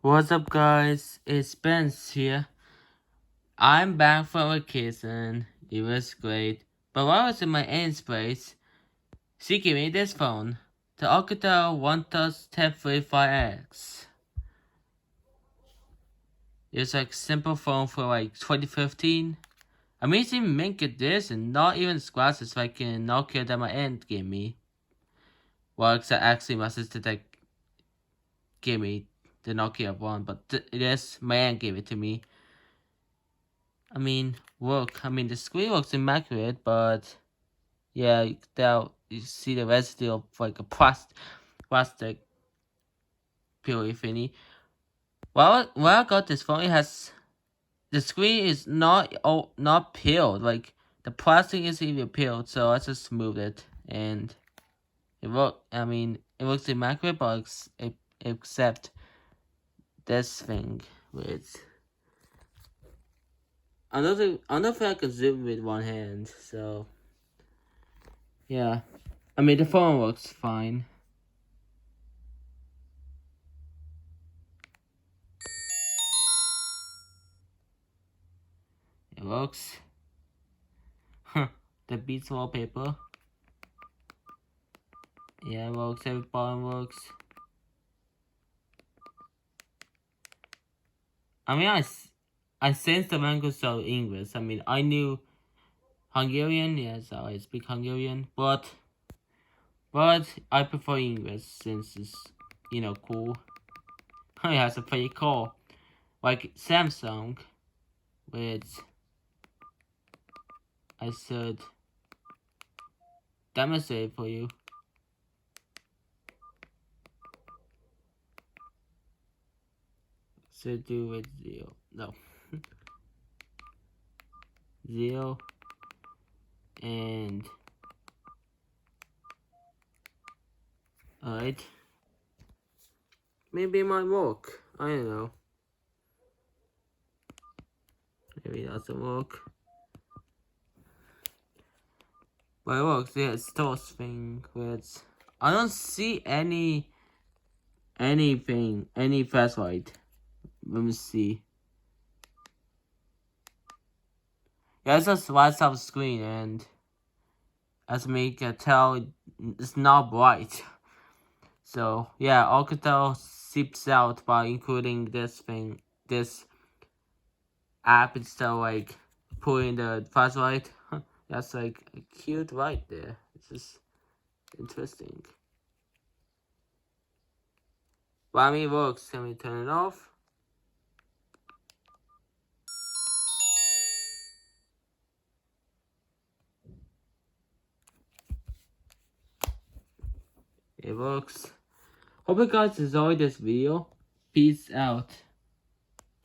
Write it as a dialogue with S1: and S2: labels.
S1: What's up, guys? It's Spence here. I'm back from vacation. It was great. But while I was in my aunt's place, she gave me this phone, the Alcatel OnePlus 1035X. It's like simple phone for like 2015. Amazing make it this and not even scratches like in Nokia that my aunt gave me. Well, except actually my sister that gave me the Nokia one, but it is my aunt gave it to me. The screen looks immaculate, but yeah, you see the residue of like a plastic peely thingy. When I got this phone, the screen is not peeled. Like the plastic isn't even peeled, so I just moved it, and it looks immaculate, but except this thing with another thing I can zoom with one hand. So yeah. The phone works fine. It works. The Beats wallpaper. Yeah, it works. Every button works. I sensed the language of English. I knew Hungarian. Yes, I speak Hungarian. But I prefer English since it's, cool. It has a pretty cool. Like Samsung, which I should demonstrate for you. Should do with 0. No. 0 and alright. Maybe it might work. I don't know. Maybe it doesn't work. But it works, yeah, it's those thing which I don't see any flashlight. Let me see. Yeah, it's just lights up the screen, and as me can tell, it's not bright. So yeah, Alcatel seeps out by including this app instead of like putting the flashlight. That's like a cute light there. It's just interesting. But it works. Can we turn it off? It works. Hope you guys enjoyed this video. Peace out.